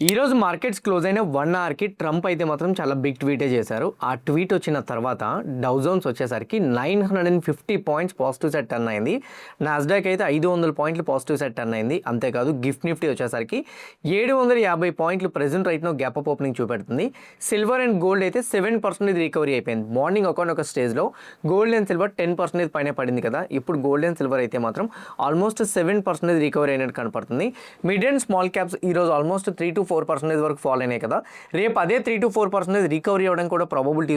ఈరోజు markets close అయిన 1 అవర్కి Trump అయితే మాత్రం చాలా బిగ్ ట్వీటే చేశారు. ఆ ట్వీట్ వచ్చిన తర్వాత డౌ జోన్స్ వచ్చేసరికి 950 పాయింట్స్ పాజిటివ్ సెట్ టర్న్ అయింది. నాస్డాక్ అయితే 500 పాయింట్లు పాజిటివ్ సెట్ టర్న్ అయింది. అంతేకాదు గిఫ్ట్ నిఫ్టీ వచ్చేసరికి 750 పాయింట్లు present right now gap up opening చూపెడుతుంది. సిల్వర్ అండ్ గోల్డ్ అయితే 7% రికవరీ అయిపోయింది. మార్నింగ్ ఒక స్టేజ్లో గోల్డ్ అండ్ సిల్వర్ 10% పైన పడింది కదా, ఇప్పుడు గోల్డ్ అండ్ సిల్వర్ అయితే మాత్రం ఆల్మోస్ట్ 7% రికవరీ అయినట్టు కనపడుతుంది. మిడ్ అండ్ స్మాల్ క్యాప్స్ ఈరోజు ఆల్మోస్ట్ 3-4% వరకు ఫాల్ అయినాయి కదా, రేపు అదే 3-4% రికవరీ అవ్వడం కూడా ప్రాబబిలిటీ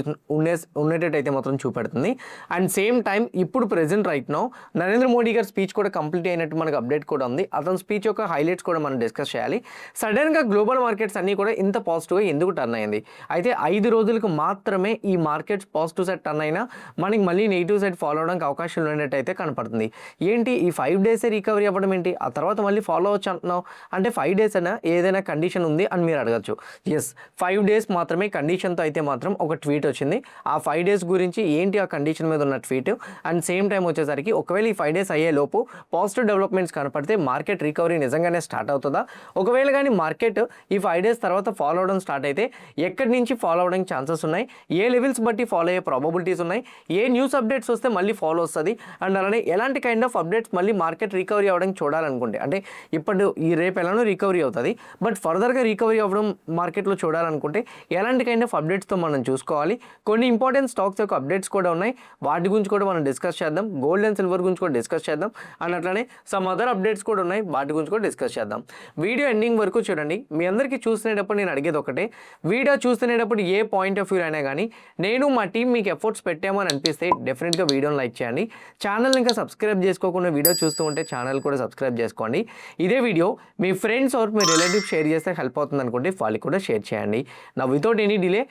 ఉండేటట్టు అయితే మాత్రం చూపెడుతుంది. అండ్ సేమ్ టైం ఇప్పుడు present right now Narendra Modi గారి స్పీచ్ కూడా కంప్లీట్ అయినట్టు మనకు అప్డేట్ కూడా ఉంది. అతని స్పీచ్ యొక్క హైలైట్స్ కూడా మనం డిస్కస్ చేయాలి. సడన్గా గ్లోబల్ మార్కెట్స్ అన్నీ కూడా ఇంత పాజిటివ్గా ఎందుకు టర్న్ అయింది? అయితే 5 రోజులకు మాత్రమే ఈ మార్కెట్స్ పాజిటివ్ సైడ్ టర్న్ అయినా మనకి మళ్ళీ నెగిటివ్ సైడ్ ఫాలో అవడానికి అవకాశాలు ఉన్నట్టు అయితే కనపడుతుంది. ఏంటి ఈ 5 డేసే రికవరీ అవ్వడం ఏంటి, ఆ తర్వాత మళ్ళీ ఫాలో అవచ్చు అంటున్నావు అంటే 5 డేస్ అయినా ఏదైనా కండిషన్ ఉంది అని మీరు అడగచ్చు. ఎస్, 5 డేస్ మాత్రమే కండిషన్తో అయితే మాత్రం ఒక ట్వీట్ వచ్చింది. ఆ 5 డేస్ గురించి ఏంటి ఆ కండిషన్ మీద ఉన్న ట్వీట్ అండ్ సేమ్ టైం వచ్చేసరికి ఒకవేళ ఈ 5 డేస్ అయ్యే లోపు పాజిటివ్ డెవలప్మెంట్స్ కనపడితే మార్కెట్ రికవరీ నిజంగానే స్టార్ట్ అవుతుందా? ఒకవేళ కానీ మార్కెట్ ఈ 5 డేస్ తర్వాత ఫాలో అవడం స్టార్ట్ అయితే ఎక్కడి నుంచి ఫాలో అవడానికి ఛాన్సెస్ ఉన్నాయి, ఏ లెవెల్స్ బట్టి ఫాలో అయ్యే ప్రాబబిలిటీస్ ఉన్నాయి, ఏ న్యూస్ అప్డేట్స్ వస్తే మళ్ళీ ఫాలో వస్తుంది అండ్ అలానే ఎలాంటి కైండ్ ఆఫ్ అప్డేట్స్ మళ్ళీ మార్కెట్ రికవరీ అవ్వడానికి చూడాలనుకుంటే, అంటే ఇప్పుడు ఈ రేపు ఎలానో రికవరీ అవుతుంది బట్ ఫర్దర్గా రికవరీ అవ్వడం మార్కెట్లో చూడాలనుకుంటే ఎలాంటి కైండ్ ఆఫ్ అప్డేట్స్తో మనం చూసుకోవాలి. కొన్ని ఇంపార్టెంట్ స్టాక్స్ యొక్క అప్డేట్స్ కూడా ఉన్నాయి, వాటి గురించి కూడా మనం డిస్కస్ చేద్దాం. గోల్డ్ అండ్ సిల్వర్ గురించి కూడా డిస్కస్ చేద్దాం అండ్ అట్లానే సమ్ అదర్ అప్డేట్స్ కూడా ఉన్నాయి, వాటి గురించి కూడా డిస్కస్ చేద్దాం. వీడియో ఎండింగ్ వరకు చూడండి. మీ అందరికీ చూస్తునేటప్పుడు నేను అడిగేది ఒకటే, వీడియో చూస్తునేటప్పుడు ఏ పాయింట్ ఆఫ్ వ్యూ అయినా కానీ నేను మా టీం మీకు ఎఫర్ట్స్ పెట్టామో అని అనిపిస్తే డెఫినెట్గా వీడియోని లైక్ చేయండి. ఛానల్ ఇంకా సబ్స్క్రైబ్ చేసుకోకుండా వీడియో చూస్తూ ఉంటే ఛానల్ కూడా సబ్స్క్రైబ్ చేసుకోండి. ఇదే వీడియో మీ ఫ్రెండ్స్ ఆర్ మీ రిలేటివ్స్ షేర్ చేస్తే హెల్ప్ అవుతుంది అనుకుంటే వాళ్ళకి కూడా షేర్ చేయండి. Now without any delay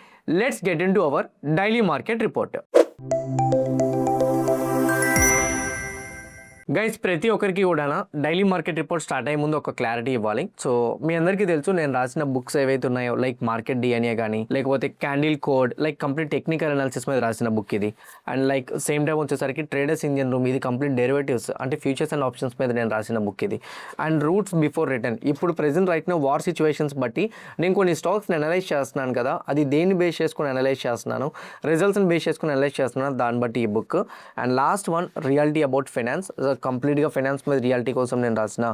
let's get into our daily market report. Guys, ప్రతి ఒక్కరికి కూడా డైలీ మార్కెట్ రిపోర్ట్ స్టార్ట్ అయ్యే ముందు ఒక క్లారిటీ ఇవ్వాలి. సో మీ అందరికీ తెలుసు నేను రాసిన బుక్స్ ఏవైతే ఉన్నాయో లైక్ మార్కెట్ డిఎన్ఏ కానీ లేకపోతే candle code like complete technical analysis మీద రాసిన బుక్ ఇది. అండ్ లైక్ సేమ్ టైం వచ్చేసరికి ట్రేడర్స్ ఇండియన్ రూమ్ ఇది కంప్లీట్ డెరివేటివ్స్ అంటే ఫ్యూచర్స్ అండ్ ఆప్షన్స్ మీద నేను రాసిన బుక్ ఇది. అండ్ రూట్స్ బిఫోర్ రిటర్న్ ఇప్పుడు present right now war situations బట్టి నేను కొన్ని స్టాక్స్ని అనలైజ్ చేస్తున్నాను కదా, అది దేన్ని బేస్ చేసుకుని అనలైజ్ చేస్తున్నాను, రిజల్ట్స్ని బేస్ చేసుకుని అనలైజ్ చేస్తున్నాను, దాన్ని బట్టి ఈ book. And last one reality about finance, కంప్లీట్గా ఫైనాన్స్ మీద రియాలిటీ కోసం నేను రాసిన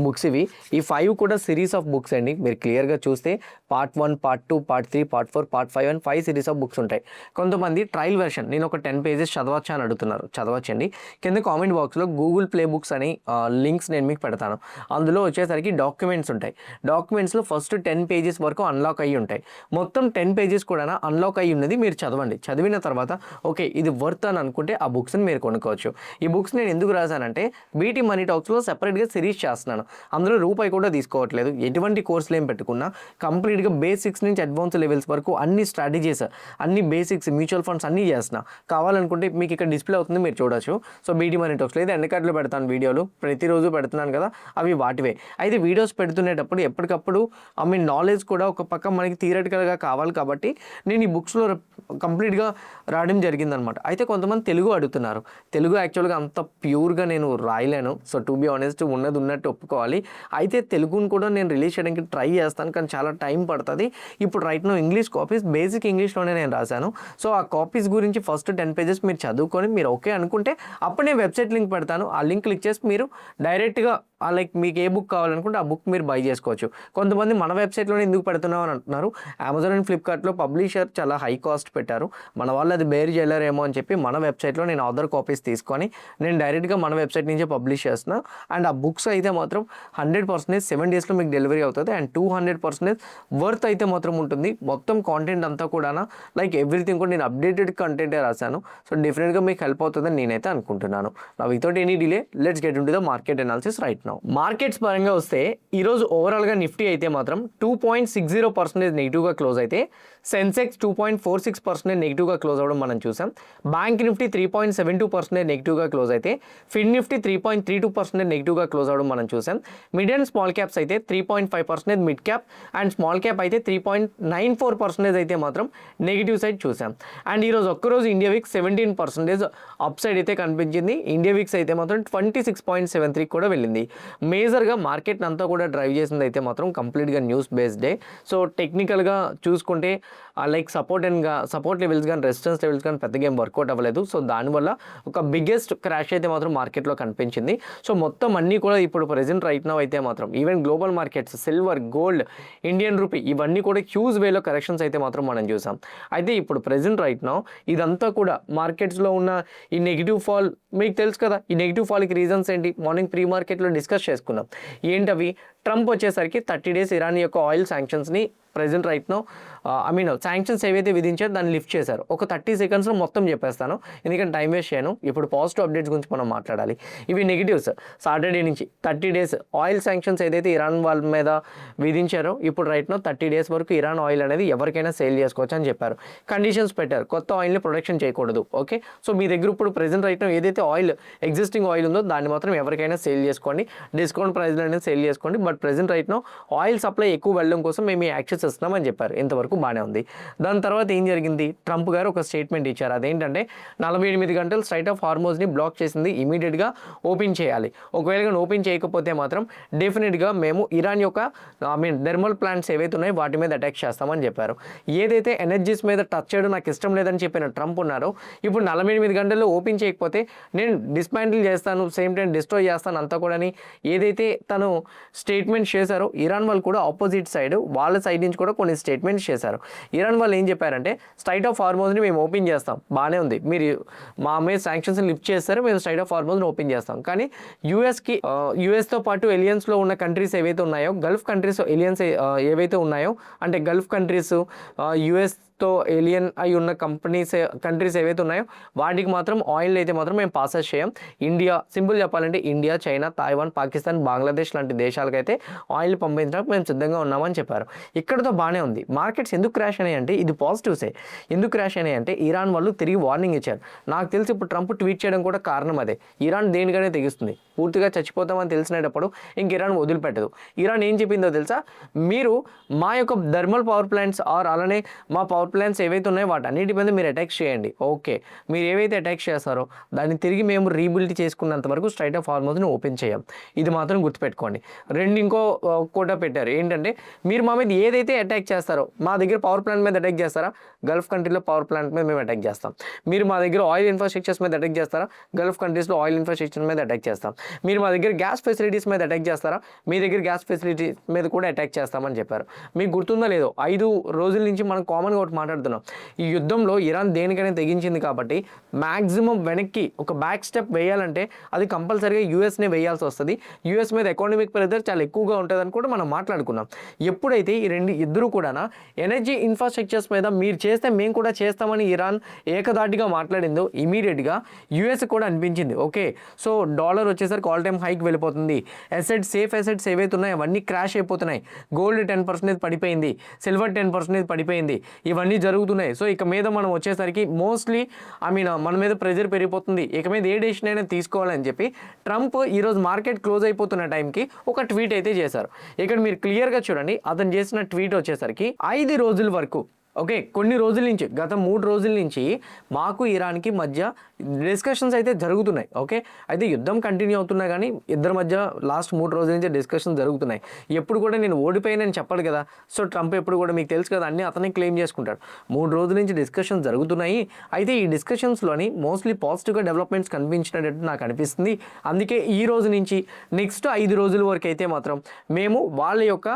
బుక్స్ ఇవి. ఈ 5 కూడా సిరీస్ ఆఫ్ బుక్స్ అండి. మీరు క్లియర్గా చూస్తే part 1, part 2, part 3, part 4, part 5 and 5 series of books ఉంటాయి. కొంతమంది ట్రయల్ వెర్షన్ నేను ఒక 10 పేజెస్ చదవచ్చా అని అడుగుతున్నారు, చదవచ్చండి. కింద కామెంట్ బాక్స్లో గూగుల్ ప్లే బుక్స్ అని లింక్స్ నేను మీకు పెడతాను. అందులో వచ్చేసరికి డాక్యుమెంట్స్ ఉంటాయి. డాక్యుమెంట్స్లో ఫస్ట్ 10 పేజెస్ వరకు అన్లాక్ అయ్యి ఉంటాయి. మొత్తం 10 పేజెస్ కూడా అన్లాక్ అయ్యి ఉన్నది మీరు చదవండి. చదివిన తర్వాత ఓకే ఇది వర్త్ అని అనుకుంటే ఆ బుక్స్ని మీరు కొనుక్కోవచ్చు. ఈ బుక్స్ నేను ఎందుకు రాశానంటే బీటీ మనీ టాక్స్లో సెపరేట్గా సిరీస్ చేస్తున్నాను. అందులో రూపాయి కూడా తీసుకోవట్లేదు. ఎటువంటి కోర్సులు ఏం పెట్టుకున్నా కంప్లీట్గా బేసిక్స్ నుంచి అడ్వాన్స్ లెవెల్స్ వరకు అన్ని స్ట్రాటజీస్, అన్ని బేసిక్స్, మ్యూచువల్ ఫండ్స్ అన్నీ చేస్తున్నా. కావాలనుకుంటే మీకు ఇక్కడ డిస్ప్లే అవుతుంది, మీరు చూడొచ్చు. సో బీటీ మనీ టాక్స్లో ఇది ఎండ్ కార్డులో పెడతాను, వీడియోలు ప్రతిరోజు పెడుతున్నాను కదా, అవి వాటివే. అయితే వీడియోస్ పెడుతునేటప్పుడు ఎప్పటికప్పుడు నాలెడ్జ్ కూడా ఒక పక్క మనకి థియరిటికల్గా కావాలి కాబట్టి నేను ఈ బుక్స్లో కంప్లీట్గా రాయడం జరిగిందనమాట. అయితే కొంతమంది తెలుగు అడుగుతున్నారు. తెలుగు యాక్చువల్గా అంత ప్యూర్గా నేను రాయలేను. సో టు బి ఆనెస్ట్ ఉన్నది ఉన్నట్టు ఒప్పుకోవాలి. అయితే తెలుగును కూడా నేను రిలీజ్ చేయడానికి ట్రై చేస్తాను, కానీ చాలా టైం పడుతుంది. ఇప్పుడు right now English copies basic ఇంగ్లీష్లోనే నేను రాశాను. సో ఆ కాపీస్ గురించి ఫస్ట్ 10 పేజెస్ మీరు చదువుకొని మీరు ఓకే అనుకుంటే అప్పుడు నేను వెబ్సైట్ లింక్ పెడతాను. ఆ లింక్ క్లిక్ చేసి మీరు డైరెక్ట్గా లైక్ మీకు ఏ బుక్ కావాలనుకుంటే ఆ బుక్ మీరు బై చేసుకోవచ్చు. కొంతమంది మన వెబ్సైట్లోనే ఎందుకు పెడుతున్నాం అని అంటున్నారు. అమెజాన్ అండ్ ఫ్లిప్కార్ట్లో పబ్లిషర్ చాలా హై కాస్ట్ పెట్టారు, మన వాళ్ళు అది బేర్ చేయలేరేమో అని చెప్పి మన వెబ్సైట్లో నేను అదర్ కాపీస్ తీసుకొని నేను డైరెక్ట్గా మన వెబ్సైట్ నుంచే పబ్లిష్ చేస్తున్నా. అండ్ ఆ బుక్స్ అయితే మాత్రం 100% 7 డేస్లో మీకు డెలివరీ అవుతుంది. అండ్ 200% వర్త్ అయితే మాత్రం ఉంటుంది. మొత్తం కాంటెంట్ అంతా కూడా లైక్ ఎవ్రీథింగ్ కూడా నేను అప్డేటెడ్ కంటెంటే రాశాను. సో డెఫినెట్గా మీకు హెల్ప్ అవుతుందని నేనైతే అనుకుంటున్నాను. నా without any delay let's get in to the market analysis right now. Markets పరంగా వస్తే ఈరోజు ఓవరాల్గా నిఫ్టీ అయితే మాత్రం 2.60% నెగిటివ్గా క్లోజ్ అయితే, సెన్సెక్స్ 2.46% నెగిటివ్గా క్లోజ్ అవ్వడం మనం చూసాం. బ్యాంక్ నిఫ్టీ 3.72% నెగిటివ్గా క్లోజ్ అయితే, ఫిన్ నిఫ్టీ 3.32% నెగిటివ్గా క్లోజ్ అవ్వడం మనం చూసాం. మిడ్ అండ్ స్మాల్ క్యాప్స్ అయితే 3.5% mid cap and small cap అయితే 3.94% అయితే మాత్రం నెగిటివ్ సైడ్ చూసాం. అండ్ ఈరోజు ఒక్కరోజు ఇండియా విక్స్ 17% అప్ సైడ్ అయితే కనిపించింది. ఇండియా విక్స్ అయితే మాత్రం 26.73 కూడా వెళ్ళింది. మేజర్గా మార్కెట్ని అంతా కూడా డ్రైవ్ చేసింది అయితే మాత్రం కంప్లీట్గా న్యూస్ బేస్డే. సో టెక్నికల్గా చూసుకుంటే లైక్ సపోర్ట్ లెవెల్స్ కానీ రెసిస్టెన్స్ లెవెల్స్ కానీ పెద్దగా ఏం వర్కౌట్ అవ్వలేదు. సో దానివల్ల ఒక బిగ్గెస్ట్ క్రాష్ అయితే మాత్రం మార్కెట్లో కనిపించింది. సో మొత్తం అన్నీ కూడా ఇప్పుడు ప్రెజెంట్ రైట్ నౌ అయితే మాత్రం even global markets, silver, gold, Indian rupee ఇవన్నీ కూడా హ్యూజ్ వేలో కరెక్షన్స్ అయితే మాత్రం మనం చూసాం. అయితే ఇప్పుడు ప్రెజెంట్ రైట్ నౌ ఇదంతా కూడా మార్కెట్స్లో ఉన్న ఈ నెగిటివ్ ఫాల్ మీకు తెలుసు కదా. ఈ నెగిటివ్ ఫాల్కి రీజన్స్ ఏంటి? మార్నింగ్ ప్రీ మార్కెట్లో డిస్కస్ చేసుకున్నాం. ఏంటవి? ట్రంప్ వచ్చేసరికి 30 days ఇరాన్ యొక్క ఆయిల్ శాంక్షన్స్ని ప్రెజెంట్ రైట్ నో శాంక్షన్స్ ఏవైతే విధించారో దాన్ని లిఫ్ట్ చేశారు. ఒక 30 secondsలో మొత్తం చెప్పేస్తాను, ఎందుకంటే టైం వేస్ట్ చేయను. ఇప్పుడు పాజిటివ్ అప్డేట్స్ గురించి మనం మాట్లాడాలి. ఇవి నెగిటివ్స్. సాటర్డే నుంచి 30 days ఆయిల్ శాంక్షన్స్ ఏదైతే ఇరాన్ వాళ్ళ మీద విధించారో ఇప్పుడు రైట్ నో 30 days వరకు ఇరాన్ ఆయిల్ అనేది ఎవరికైనా సేల్ చేసుకోవచ్చు అని చెప్పారు. కండిషన్స్ పెట్టారు, కొత్త ఆయిల్ని ప్రొడక్షన్ చేయకూడదు. ఓకే, సో మీ దగ్గర ఇప్పుడు ప్రెజెంట్ రైట్ నో ఏదైతే ఆయిల్ ఎగ్జిస్టింగ్ ఆయిల్ ఉందో దాన్ని మాత్రం ఎవరికైనా సేల్ చేసుకోండి, డిస్కౌంట్ ప్రైస్లో అనేది సేల్ చేసుకోండి. But present right now oil supply ఎక్కువ వెళ్ళడం కోసం మేము ఈ యాక్సెస్ ఇస్తున్నామని చెప్పారు. ఇంతవరకు బాగానే ఉంది. దాని తర్వాత ఏం జరిగింది? ట్రంప్ గారు ఒక స్టేట్మెంట్ ఇచ్చారు. అదేంటంటే 48 గంటలు స్ట్రైట్ ఆఫ్ హార్మోజ్ని బ్లాక్ చేసింది, ఇమీడియట్గా ఓపెన్ చేయాలి. ఒకవేళ కానీ ఓపెన్ చేయకపోతే మాత్రం డెఫినెట్గా మేము ఇరాన్ యొక్క థర్మల్ ప్లాంట్స్ ఏవైతే ఉన్నాయో వాటి మీద అటాక్ చేస్తామని చెప్పారు. ఏదైతే ఎనర్జీస్ మీద టచ్ చేయడం నాకు ఇష్టం లేదని చెప్పిన ట్రంప్ ఉన్నారో ఇప్పుడు 48 గంటల్లో ఓపెన్ చేయకపోతే నేను డిస్మాంటిల్ చేస్తాను, సేమ్ టైం డిస్ట్రాయ్ చేస్తాను అంతా కూడా ఏదైతే తను స్టేట్మెంట్ చేశారో ఇరాన్ వాళ్ళు కూడా ఆపోజిట్ సైడ్ వాళ్ళ సైడ్ నుంచి కూడా కొన్ని స్టేట్మెంట్స్ చేశారు. ఇరాన్ వాళ్ళు ఏం చెప్పారంటే స్ట్రైట్ ఆఫ్ హార్మోజ్ని మేము ఓపెన్ చేస్తాం, బాగానే ఉంది, మీరు మా మీద శాంక్షన్స్ని లిఫ్ట్ చేస్తారు, మేము స్ట్రైట్ ఆఫ్ హార్మోజ్ని ఓపెన్ చేస్తాం. కానీ యూఎస్తో పాటు ఎలియన్స్లో ఉన్న కంట్రీస్ ఏవైతే ఉన్నాయో, గల్ఫ్ కంట్రీస్ ఎలియన్స్ ఏవైతే ఉన్నాయో, అంటే గల్ఫ్ కంట్రీస్ యూఎస్తో ఎలియన్ అయి ఉన్న కంట్రీస్ ఏవైతే ఉన్నాయో వాటికి మాత్రం ఆయిల్ అయితే మాత్రం మేము పాసెస్ చేయం. ఇండియా, సింపుల్ చెప్పాలంటే India, China, Taiwan, Pakistan, Bangladesh లాంటి దేశాలకైతే ఆయిల్ పంపించడానికి మేము సిద్ధంగా ఉన్నామని చెప్పారు. ఇక్కడతో బాగానే ఉంది. మార్కెట్స్ ఎందుకు క్రాష్ అయినాయి అంటే ఇది పాజిటివ్సే. ఎందుకు క్రాష్ అయినాయి అంటే ఇరాన్ వాళ్ళు తిరిగి వార్నింగ్ ఇచ్చారు. నాకు తెలిసి ఇప్పుడు ట్రంప్ ట్వీట్ చేయడం కూడా కారణం అదే. ఇరాన్ దేనికనే తెగిస్తుంది, పూర్తిగా చచ్చిపోతామని తెలిసినప్పుడు ఇంక ఇరాన్ వదిలిపెట్టదు. ఇరాన్ ఏం చెప్పిందో తెలుసా? మీరు మా యొక్క థర్మల్ పవర్ ప్లాంట్స్ అలానే మా పవర్ ప్లాంట్స్ ఏవైతే ఉన్నాయో వాటన్నిటి మీద మీరు అటాక్ చేయండి. ఓకే, మీరు ఏవైతే అటాక్ చేస్తారో దాన్ని తిరిగి మేము రీబిల్డ్ చేసుకున్నంత వరకు స్ట్రైట్ ఆఫ్ హార్మోజ్ని ఓపెన్ చేయం. ఇది మాత్రం గుర్తుపెట్టుకోండి. ఇంకో కోటా పెట్టారు. ఏంటంటే మీరు మా మీద ఏదైతే అటాక్ చేస్తారో, మా దగ్గర పవర్ ప్లాంట్ మీద అటాక్ చేస్తారా, గల్ఫ్ కంట్రీలో పవర్ ప్లాంట్ మీద మేము అటాక్ చేస్తాం. మీరు మా దగ్గర ఆయిల్ ఇన్ఫ్రాస్ట్రక్చర్స్ మీద అటాక్ చేస్తారా, గల్ఫ్ కంట్రీస్లో ఆయిల్ ఇన్ఫ్రాస్ట్రక్చర్ మీద అటాక్ చేస్తాం. మీరు మా దగ్గర గ్యాస్ ఫెసిలిటీస్ మీద అటాక్ చేస్తారా, మీ దగ్గర గ్యాస్ ఫెసిలిటీస్ మీద కూడా అటాక్ చేస్తామని చెప్పారు. మీకు గుర్తుందో లేదో, 5 రోజుల నుంచి మనం కామన్గా ఒకటి మాట్లాడుతున్నాం. ఈ యుద్ధంలో ఇరాన్ దేనికైనా తెగించింది కాబట్టి మ్యాక్సిమం వెనక్కి ఒక బ్యాక్ స్టెప్ వేయాలంటే అది కంపల్సరీగా యూఎస్నే వేయాల్సి వస్తుంది. యూఎస్ మీద ఎకానమిక్ ప్రెజర్ చాలా ఎక్కువగా ఉంటుందని కూడా మనం మాట్లాడుకున్నాం. ఎప్పుడైతే ఈ ఇద్దరు కూడా ఎనర్జీ ఇన్ఫ్రాస్ట్రక్చర్స్ మీద మీరు చేస్తే మేము కూడా చేస్తామని ఇరాన్ ఏకదాటిగా మాట్లాడిందో ఇమీడియట్గా యూఎస్ కూడా అనిపించింది ఓకే, సో డాలర్ వచ్చేసరికి ఆల్ టైమ్ హైక్ వెళ్ళిపోతుంది, సేఫ్ అసెట్స్ ఏవైతే ఉన్నాయో అవన్నీ క్రాష్ అయిపోతున్నాయి, గోల్డ్ 10% పడిపోయింది, సిల్వర్ 10% పడిపోయింది, ఇవన్నీ జరుగుతున్నాయి. సో ఇక మీద మనం వచ్చేసరికి మోస్ట్లీ మన మీద ప్రెజర్ పెరిగిపోతుంది, ఇక మీద ఏ డెసిషన్ అయినా తీసుకోవాలని చెప్పి ట్రంప్ ఈరోజు మార్కెట్ క్లోజ్ అయిపోతున్న టైంకి ఒక ట్వీట్ అయితే చేశారు. ఇక్కడ మీరు క్లియర్గా చూడండి, అతను చేసిన ట్వీట్ వచ్చేసరికి 5 రోజుల వరకు ఓకే, కొన్ని రోజుల నుంచి, గత 3 రోజుల నుంచి మాకు ఇరాన్కి మధ్య డిస్కషన్స్ అయితే జరుగుతున్నాయి. ఓకే, అయితే యుద్ధం కంటిన్యూ అవుతున్నా కానీ ఇద్దరి మధ్య లాస్ట్ 3 రోజుల నుంచి డిస్కషన్స్ జరుగుతున్నాయి. ఎప్పుడు కూడా నేను ఓడిపోయానని చెప్పాలి కదా. సో ట్రంప్ ఎప్పుడు కూడా మీకు తెలుసు కదా, అన్నీ అతనే క్లెయిమ్ చేసుకుంటాడు. 3 రోజుల నుంచి డిస్కషన్స్ జరుగుతున్నాయి. అయితే ఈ డిస్కషన్స్లోని మోస్ట్లీ పాజిటివ్గా డెవలప్మెంట్స్ కనిపించినట్టు నాకు అనిపిస్తుంది. అందుకే ఈ రోజు నుంచి నెక్స్ట్ 5 రోజుల వరకు అయితే మాత్రం మేము వాళ్ళ యొక్క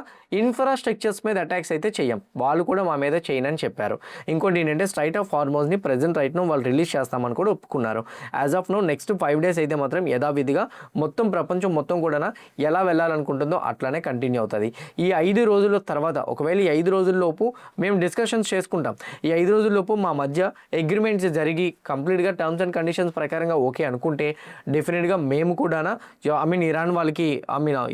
ఇన్ఫ్రాస్ట్రక్చర్స్ మీద అటాక్స్ అయితే చేయం, వాళ్ళు కూడా మా మీద చేయనని చెప్పారు. ఇంకోటి ఏంటంటే స్ట్రైట్ ఆఫ్ హార్మోజ్ని ప్రెజెంట్ రైట్ నో వాళ్ళు రిలీజ్ చేస్తామని కూడా ఒప్పుకున్నారు. As of now next 5 days అయితే మాత్రం యథావిధిగా మొత్తం ప్రపంచం మొత్తం కూడా ఎలా వెళ్ళాలనుకుంటుందో అట్లానే కంటిన్యూ అవుతుంది. ఈ 5 రోజుల తర్వాత ఒకవేళ ఈ 5 రోజుల్లోపు మేము డిస్కషన్స్ చేసుకుంటాం. ఈ 5 రోజుల్లోపు మా మధ్య అగ్రిమెంట్స్ జరిగి కంప్లీట్గా టర్మ్స్ అండ్ కండిషన్స్ ప్రకారంగా ఓకే అనుకుంటే డెఫినెట్గా మేము కూడా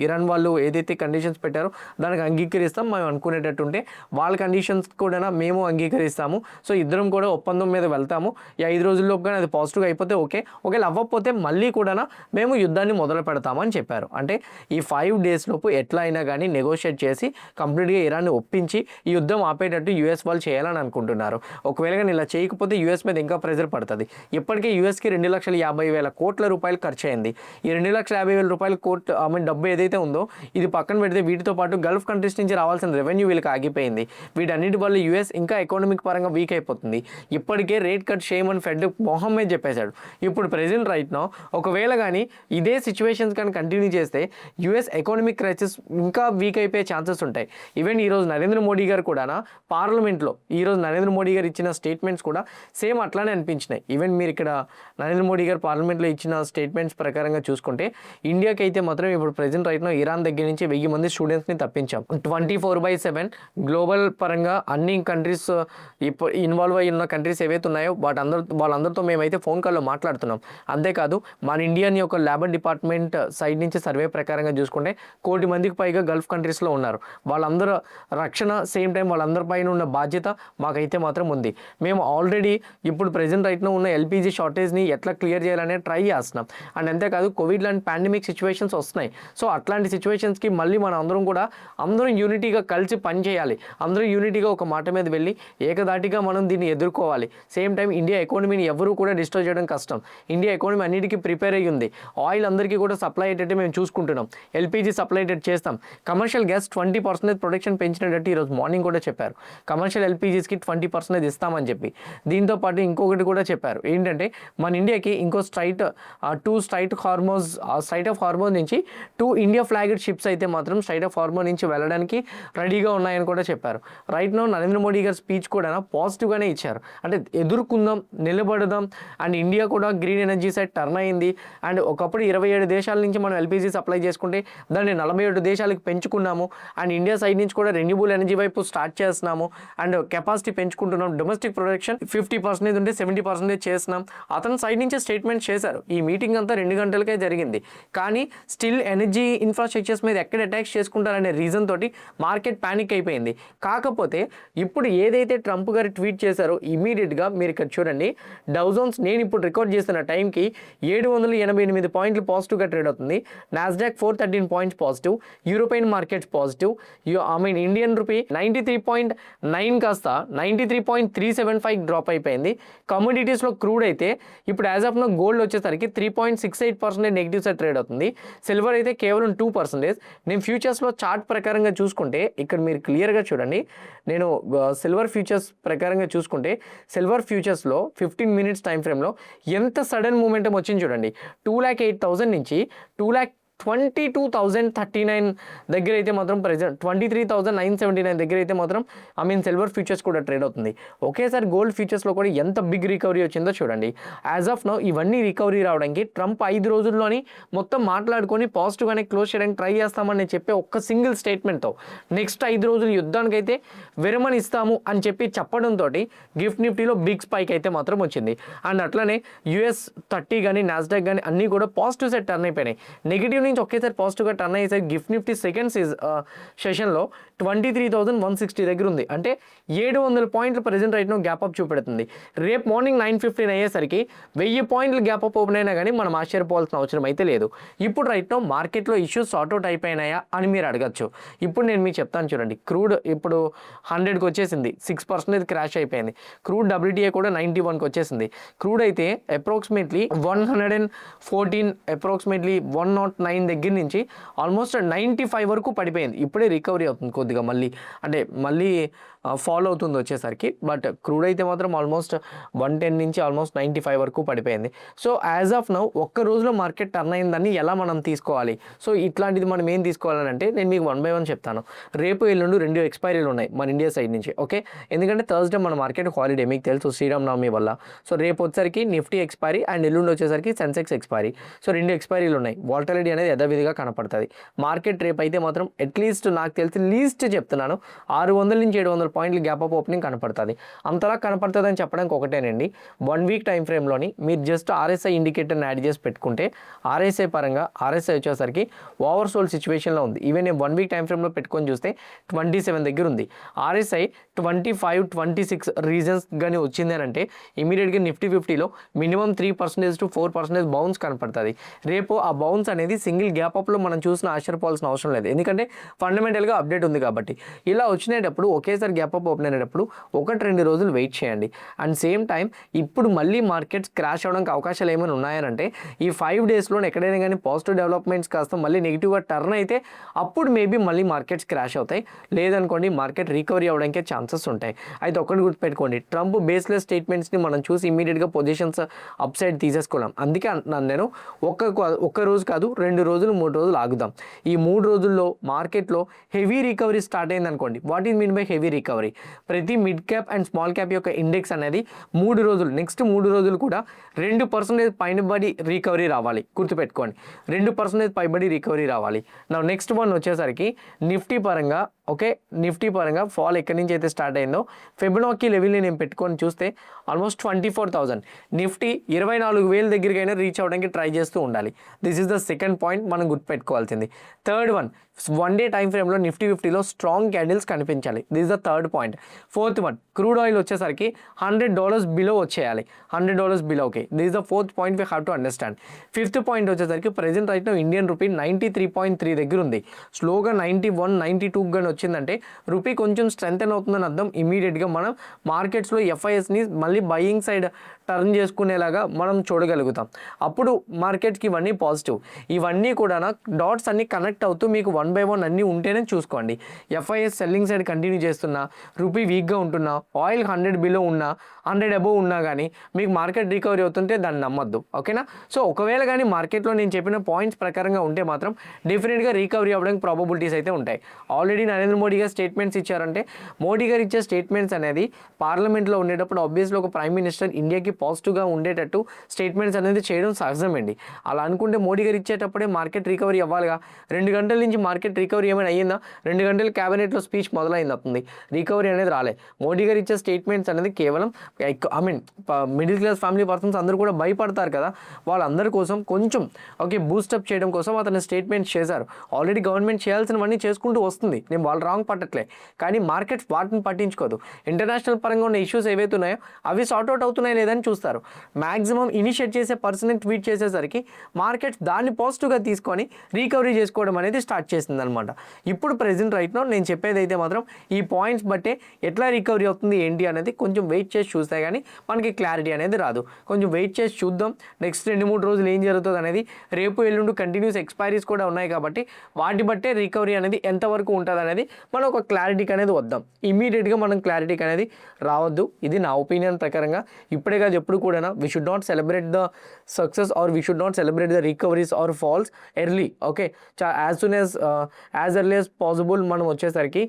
ఇరాన్ వాళ్ళు ఏదైతే కండిషన్స్ పెట్టారో దానికి అంగీకరిస్తాం. మేము అనుకునేటట్టుంటే వాళ్ళ కండిషన్స్ కూడా మేము అంగీకరిస్తాము. సో ఇద్దరం కూడా ఒప్పందం మీద వెళ్తాము. ఈ 5 రోజుల్లోపు కానీ అది పాజిటివ్గా అయిపోతే ఓకే, ఒకవేళ అవ్వకపోతే మళ్ళీ కూడా మేము యుద్ధాన్ని మొదలు పెడతామని చెప్పారు. అంటే ఈ 5 days లోపు ఎట్లా అయినా కానీ నెగోషియేట్ చేసి కంప్లీట్గా ఇరాన్ని ఒప్పించి ఈ యుద్ధం ఆపేటట్టు యూఎస్ వాళ్ళు చేయాలని అనుకుంటున్నారు. ఒకవేళ కానీ ఇలా చేయకపోతే యూఎస్ మీద ఇంకా ప్రెజర్ పడుతుంది. ఇప్పటికే యూఎస్కి 2,50,000 కోట్ల రూపాయలు ఖర్చు అయింది. ఈ 2,50,000 రూపాయల డబ్బు ఏదైతే ఉందో ఇది పక్కన పెడితే వీటితో పాటు గల్ఫ్ కంట్రీస్ నుంచి రావాల్సిన రెవెన్యూ వీళ్ళకి ఆగిపోయింది. వీటన్నిటి వల్ల యూఎస్ ఇంకా ఎకానమిక్ పరంగా వీక్ అయిపోతుంది. ఇప్పటికే రేట్ కట్ చేయమని ఫెడ్ మొహమ్మద్ చెప్పేశాడు. ఇప్పుడు ప్రెజెంట్ రైట్ నో ఒకవేళ కానీ ఇదే సిచ్యువేషన్స్ కానీ కంటిన్యూ చేస్తే యూఎస్ ఎకానమిక్ క్రైసిస్ ఇంకా వీక్ అయిపోయే ఛాన్సెస్ ఉంటాయి. ఈవెన్ ఈరోజు నరేంద్ర మోడీ గారు కూడా పార్లమెంట్లో ఈరోజు నరేంద్ర మోడీ గారు ఇచ్చిన స్టేట్మెంట్స్ కూడా సేమ్ అట్లానే అనిపించినాయి. ఈవెన్ మీరు ఇక్కడ నరేంద్ర మోడీ గారు పార్లమెంట్లో ఇచ్చిన స్టేట్మెంట్స్ ప్రకారంగా చూసుకుంటే ఇండియాకి అయితే మాత్రం ఇప్పుడు ప్రెజెంట్ రైట్ నో ఇరాన్ దగ్గర నుంచి 1000 మంది స్టూడెంట్స్ని తప్పించాం. 24/7 గ్లోబల్ పరంగా అన్ని కంట్రీస్ ఇప్పుడు ఇన్వాల్వ్ అయ్యి ఉన్న కంట్రీస్ ఏవైతే ఉన్నాయో వాళ్ళందరితో మేమైతే ఫోన్ కాల్లో మాట్లాడుతున్నాం. అంతేకాదు మన ఇండియన్ యొక్క లేబర్ డిపార్ట్మెంట్ సైడ్ నుంచి సర్వే ప్రకారంగా చూసుకుంటే 1 కోటి మందికి పైగా గల్ఫ్ కంట్రీస్లో ఉన్నారు. వాళ్ళందరూ రక్షణ సేమ్ టైం వాళ్ళందరి పైన ఉన్న బాధ్యత మాకైతే మాత్రం ఉంది. మేము ఆల్రెడీ ఇప్పుడు ప్రెజెంట్ రైట్లో ఉన్న ఎల్పిజి షార్టేజ్ని ఎట్లా క్లియర్ చేయాలనే ట్రై చేస్తున్నాం. అండ్ అంతేకాదు కోవిడ్ లాంటి పాండమిక్ సిచ్యువేషన్స్ వస్తున్నాయి. సో అట్లాంటి సిచ్యువేషన్స్కి మళ్ళీ మనం అందరం యూనిటీగా కలిసి పనిచేయాలి. అందరూ యూనిటీగా ఒక మాట మీద వెళ్ళి ఏకదాటిగా మనం దీన్ని ఎదుర్కోవాలి. సేమ్ టైం ఇండియా ఎకానమీని ఎవరు కూడా డిస్ట్రాయ్ చేయడం కష్టం. ఇండియా ఎకానమీ అన్నిటికీ ప్రిపేర్ అయ్యి ఉంది. ఆయిల్ అందరికీ కూడా సప్లై అయ్యేటట్టు మేము చూసుకుంటున్నాం. ఎల్పిజి సప్లై అయ్యేటట్టు చేస్తాం. కమర్షియల్ గ్యాస్ 20% ప్రొడక్షన్ పెంచినట్టు ఈరోజు మార్నింగ్ కూడా చెప్పారు. కమర్షియల్ ఎల్పిజిస్కి 20% ఇస్తామని చెప్పి దీంతో పాటు ఇంకొకటి కూడా చెప్పారు. ఏంటంటే మన ఇండియాకి ఇంకో స్ట్రైట్ ఆఫ్ హార్మోజ్ నుంచి 2 ఇండియా ఫ్లాగెడ్ షిప్స్ అయితే మాత్రం స్ట్రైట్ ఆఫ్ హార్మోజ్ నుంచి వెళ్ళడానికి రెడీగా ఉన్నాయని కూడా చెప్పారు. రైట్ నో నరేంద్ర మోడీ గారి స్పీచ్ కూడా పాజిటివ్గానే ఇచ్చారు. అంటే ఎదుర్కొందాం, నిలబడదాం. అండ్ ఇండియా కూడా గ్రీన్ ఎనర్జీ సైడ్ టర్న్ అయింది. అండ్ ఒకప్పుడు 27 దేశాల నుంచి మనం ఎల్పిజి సప్లై చేసుకుంటే దాన్ని 47 దేశాలకు పెంచుకున్నాము. అండ్ ఇండియా సైడ్ నుంచి కూడా రెన్యూబుల్ ఎనర్జీ వైపు స్టార్ట్ చేస్తున్నాము. అండ్ కెపాసిటీ పెంచుకుంటున్నాం. డొమెస్టిక్ ప్రొడక్షన్ 50% ఉంటే 70% చేస్తున్నాం. అతని సైడ్ నుంచి స్టేట్మెంట్ చేశారు. ఈ మీటింగ్ అంతా 2 గంటలకే జరిగింది. కానీ స్టిల్ ఎనర్జీ ఇన్ఫ్రాస్ట్రక్చర్స్ మీద ఎక్కడ అటాక్స్ చేసుకుంటారనే రీజన్ తోటి మార్కెట్ ప్యానిక్ అయిపోయింది. కాకపోతే ఇప్పుడు ఏదైతే ట్రంప్ గారు ట్వీట్ చేశారో ఇమీడియట్గా మీరు ఇక్కడ చూడండి, డౌ జోన్స్ నేను ఇప్పుడు రికార్డ్ చేస్తున్న టైంకి 788 పాయింట్లు పాజిటివ్గా ట్రేడ్ అవుతుంది. Nasdaq 413 points positive. European markets positive. Indian rupee 93.9 కాస్త 93.375 డ్రాప్ అయిపోయింది. కమోడిటీస్లో క్రూడ్ అయితే ఇప్పుడు యాజ్ ఆఫ్ నో గోల్డ్ వచ్చేసరికి 3.68% నెగిటివ్ సైడ్ ట్రేడ్ అవుతుంది. సిల్వర్ అయితే కేవలం 2%. నేను ఫ్యూచర్స్లో చార్ట్ ప్రకారంగా చూసుకుంటే ఇక్కడ మీరు క్లియర్గా చూడండి. నేను సిల్వర్ ఫ్యూచర్స్ ప్రకారంగా చూసుకుంటే సిల్వర్ ఫ్యూచర్స్లో 15 minutes టైం ఫ్రేమ్లో ఎంత సడన్ మూమెంటం వచ్చింది చూడండి. 2,08,000 నుంచి 2,22,039 దగ్గర అయితే మాత్రం ప్రెజెంట్ 23,979 దగ్గర అయితే మాత్రం సిల్వర్ ఫ్యూచర్స్ కూడా ట్రేడ్ అవుతుంది. ఒకేసారి గోల్డ్ ఫ్యూచర్స్లో కూడా ఎంత బిగ్ రికవరీ వచ్చిందో చూడండి. యాజ్ ఆఫ్ నౌ ఇవన్నీ రికవరీ రావడానికి ట్రంప్ 5 రోజుల్లోని మొత్తం మాట్లాడుకొని పాజిటివ్గానే క్లోజ్ చేయడానికి ట్రై చేస్తామని చెప్పే ఒక్క సింగిల్ స్టేట్మెంట్తో నెక్స్ట్ 5 రోజులు యుద్ధానికైతే విరమణ ఇస్తాము అని చెప్పి చెప్పడంతో గిఫ్ట్ నిఫ్టీలో బిగ్ స్పైక్ అయితే మాత్రం వచ్చింది. అండ్ అట్లనే US 30 కానీ నాస్డాక్ కానీ అన్నీ కూడా పాజిటివ్ సైడ్ టర్న్ అయిపోయినాయి. నెగిటివ్ నుంచి ఒకేసారి పాజిటివ్గా టర్న్ అయ్యేసరికి గిఫ్ట్ నిఫ్టీ సెకండ్ సెషన్లో 23,160 దగ్గర ఉంది. అంటే 700 పాయింట్లు ప్రెజెంట్ రైట్నో గ్యాప్ అప్ చూపెడుతుంది. రేపు మార్నింగ్ 9:15 అయ్యేసరికి 1000 పాయింట్లు గ్యాప్ అప్ ఓపెన్ అయినా కానీ మనం ఆశ్చర్యపోవాల్సిన అవసరం అయితే లేదు. ఇప్పుడు రైట్నో మార్కెట్లో ఇష్యూస్ సార్ట్అవుట్ అయిపోయినాయా అని మీరు అడగచ్చు. ఇప్పుడు నేను మీకు చెప్తాను చూడండి. క్రూడ్ ఇప్పుడు 100కి వచ్చేసింది, 6% క్రాష్ అయిపోయింది. క్రూడ్ WTI కూడా 91కి వచ్చేసింది. క్రూడ్ అయితే అప్రాక్సిమేట్లీ 114 అప్రాక్సిమేట్లీ 109 దగ్గర నుంచి ఆల్మోస్ట్ 95 వరకు పడిపోయింది. ఇప్పుడే రికవరీ అవుతుంది కొద్దిగా మళ్ళీ ఫాలో అవుతుంది వచ్చేసరికి. బట్ క్రూడ్ అయితే మాత్రం ఆల్మోస్ట్ 110 నుంచి ఆల్మోస్ట్ 95 వరకు పడిపోయింది. సో యాజ్ ఆఫ్ నౌ ఒక్క రోజులో మార్కెట్ టర్న్ అయిందని ఎలా మనం తీసుకోవాలి? సో ఇట్లాంటిది మనం ఏం తీసుకోవాలంటే నేను మీకు 1 by 1 చెప్తాను. రేపు ఎల్లుండి 2 ఎక్స్పైరీలు ఉన్నాయి మన ఇండియా సైడ్ నుంచి. ఓకే, ఎందుకంటే థర్స్డే మన మార్కెట్ హాలిడే మీకు తెలుసు శ్రీరామనవమి వల్ల. సో రేపు వచ్చేసరికి నిఫ్టీ ఎక్స్పైరీ అండ్ ఎల్లుండి వచ్చేసరికి సెన్సెక్స్ ఎక్స్పైరీ. సో 2 ఎక్స్పైరీలు ఉన్నాయి. వాలటిలిటీ అనేది అనేది యథావిధిగా కనపడుతుంది. మార్కెట్ రేపు అయితే మాత్రం అట్లీస్ట్ నాకు తెలిసి లీస్ట్ చెప్తున్నాను 600 నుంచి 700 పాయింట్లు గ్యాప్ అప్ ఓపెనింగ్ కనపడుతుంది. అంతలా కనపడుతుంది అని చెప్పడానికి ఒకటేనండి, 1 వీక్ టైం ఫ్రేమ్లోని మీరు జస్ట్ RSI ఇండికేటర్ని యాడ్ చేసి పెట్టుకుంటే RSI పరంగా RSI వచ్చేసరికి ఓవర్ సోల్డ్ సిచ్యువేషన్లో ఉంది. ఈవెన్ నేను 1 వీక్ టైం ఫ్రేమ్లో పెట్టుకొని చూస్తే 27 దగ్గర ఉంది. RSI 25, 26 రీజన్స్ కానీ వచ్చింది అని అంటే ఇమీడియట్గా నిఫ్టీ 50లో మినిమం 3% to 4% బౌన్స్ కనపడుతుంది. రేపు ఆ బౌన్స్ అనేది సింగిల్ గ్యాప్ అప్లో మనం చూసిన ఆశ్చర్యపోవాల్సిన అవసరం లేదు, ఎందుకంటే ఫండమెంటల్గా అప్డేట్ ఉంది కాబట్టి. ఇలా వచ్చినప్పుడు ఒకేసారి గ్యాప్ అప్ ఓపెన్ అయినప్పుడు 1-2 రోజులు వెయిట్ చేయండి. అండ్ సేమ్ టైం ఇప్పుడు మళ్ళీ మార్కెట్స్ క్రాష్ అవడానికి అవకాశాలు ఏమైనా ఉన్నాయనంటే ఈ 5 డేస్లో ఎక్కడైనా కానీ పాజిటివ్ డెవలప్మెంట్స్ కాస్త మళ్ళీ నెగిటివ్గా టర్న్ అయితే అప్పుడు మేబీ మళ్ళీ మార్కెట్స్ క్రాష్ అవుతాయి. లేదనుకోండి మార్కెట్ రికవరీ అవడానికి ఛాన్సెస్ ఉంటాయి. అయితే ఒక్కటి గుర్తుపెట్టుకోండి, ట్రంప్ బేస్లెస్ స్టేట్మెంట్స్ని మనం చూసి ఇమీడియట్గా పొజిషన్స్ అప్ సైడ్ తీసేసుకోలేం. అందుకే అంటున్నాను నేను, ఒక్క రోజు కాదు 2 రోజులు 3 రోజులు ఆగుదాం. ఈ 3 రోజుల్లో మార్కెట్లో హెవీ రికవరీ స్టార్ట్ అయింది అనుకోండి. What is mean by heavy recovery? ప్రతి mid cap and small cap యొక్క ఇండెక్స్ అనేది 3 రోజులు నెక్స్ట్ 3 రోజులు కూడా 2% పైబడి రికవరీ రావాలి. గుర్తుపెట్టుకోండి, 2% పైబడి రికవరీ రావాలి. నా నెక్స్ట్ వన్ వచ్చేసరికి నిఫ్టీ పరంగా, ఓకే, నిఫ్టీ పరంగా ఫాల్ ఎక్కడి నుంచి అయితే స్టార్ట్ అయిందో ఫిబొనాకీ లెవెల్ని నేను పెట్టుకొని చూస్తే ఆల్మోస్ట్ 24,000 నిఫ్టీ 24,000 దగ్గరికైనా రీచ్ అవ్వడానికి ట్రై చేస్తూ ఉండాలి. This is the second point మనం గుర్తుపెట్టుకోవాల్సింది. థర్డ్ వన్, 1 డే టైం ఫ్రేమ్లో నిఫ్టీ 50లో స్ట్రాంగ్ క్యాండిల్స్ కనిపించాలి. This is the third point. Fourth one, crude oil వచ్చేసరికి $100 బిలో వచ్చేయాలి. $100 below, okay. This is the fourth point we have to understand. Fifth point వచ్చేసరికి present right now Indian rupee 93.3 దగ్గర ఉంది. స్లోగా 91, 92 కానీ వచ్చిందంటే రూపీ కొంచెం స్ట్రెంథెన్ అవుతుందని అర్థం. ఇమీడియట్గా మనం మార్కెట్స్లో FISని మళ్ళీ బయింగ్ సైడ్ టర్న్ చేసుకునేలాగా మనం చూడగలుగుతాం. అప్పుడు మార్కెట్కి ఇవన్నీ పాజిటివ్. ఇవన్నీ కూడా డాట్స్ అన్ని కనెక్ట్ అవుతూ మీకు 1 by 1 అన్నీ ఉంటేనే చూసుకోండి. FIS సెల్లింగ్ సైడ్ కంటిన్యూ చేస్తున్నా, రూపీ వీక్గా ఉంటున్నా, ఆయిల్ 100 బిలో ఉన్నా, 100 అబోవ్ ఉన్నా కానీ మీకు మార్కెట్ రికవరీ అవుతుంటే దాన్ని నమ్మద్దు, ఓకేనా? సో ఒకవేళ కానీ మార్కెట్లో నేను చెప్పిన పాయింట్స్ ప్రకారంగా ఉంటే మాత్రం డెఫినెట్గా రికవరీ అవ్వడానికి ప్రాబబిలిటీస్ అయితే ఉంటాయి. ఆల్రెడీ నరేంద్ర మోడీ గారు స్టేట్మెంట్స్ ఇచ్చారంటే మోడీ గారు ఇచ్చే స్టేట్మెంట్స్ అనేది పార్లమెంట్లో ఉండేటప్పుడు ఆబ్వియస్లీ ఒక ప్రైమ్ మినిస్టర్ ఇండియాకి పాజిటివ్గా ఉండేటట్టు స్టేట్మెంట్స్ అనేది చేయడం సహజమండి. అలా అనుకుంటే మోడీ గారు ఇచ్చేటప్పుడే మార్కెట్ రికవరీ అవ్వాలిగా. 2 గంటల నుంచి మార్కెట్ రికవరీ ఏమైనా అయ్యిందా? 2 గంటలు క్యాబినెట్లో స్పీచ్ మొదలైంది అవుతుంది, రికవరీ అనేది రాలే. మోడీ గారు ఇచ్చే స్టేట్మెంట్స్ అనేది కేవలం మిడిల్ క్లాస్ ఫ్యామిలీ పర్సన్స్ అందరూ కూడా భయపడతారు కదా, వాళ్ళందరి కోసం కొంచెం ఓకే బూస్టప్ చేయడం కోసం అతను స్టేట్మెంట్స్ చేశారు. ఆల్రెడీ గవర్నమెంట్ చేయాల్సినవన్నీ చేసుకుంటూ వస్తుంది, నేను వాళ్ళు రాంగ్ పట్టట్లే. కానీ మార్కెట్స్ వాటిని పట్టించుకోదు. ఇంటర్నేషనల్ పరంగా ఉన్న ఇష్యూస్ ఏవైతే ఉన్నాయో అవి సార్ట్అవుట్ అవుతున్నాయి లేదని చూస్తారు. మ్యాక్సిమం ఇనిషియేట్ చేసే పర్సన్ ట్వీట్ చేసేసరికి మార్కెట్స్ దాన్ని పాజిటివ్గా తీసుకొని రికవరీ చేసుకోవడం అనేది స్టార్ట్ చేసింది అనమాట. ఇప్పుడు ప్రెజెంట్ రైట్ నౌ నేను చెప్పేది అయితే మాత్రం ఈ పాయింట్స్ బట్టే ఎట్లా రికవరీ అవుతుంది ఏంటి అనేది కొంచెం వెయిట్ చేసి చూస్తే కానీ మనకి క్లారిటీ అనేది రాదు. కొంచెం వెయిట్ చేసి చూద్దాం. నెక్స్ట్ 2-3 రోజులు ఏం జరుగుతుంది అనేది. రేపు ఎల్లుండి కంటిన్యూస్ ఎక్స్పైరీస్ కూడా ఉన్నాయి కాబట్టి వాటి బట్టే రికవరీ అనేది ఎంతవరకు ఉంటుంది అనేది మనం ఒక క్లారిటీకి అనేది వద్దాం. ఇమీడియట్గా మనం క్లారిటీకి అనేది రావద్దు. ఇది నా ఒపీనియన్ ప్రకారంగా. ఇప్పుడే కాదు ఎప్పుడు కూడా we should not celebrate the success or we should not celebrate the recoveries or falls early, okay. As early as possible మనం వచ్చేసరికి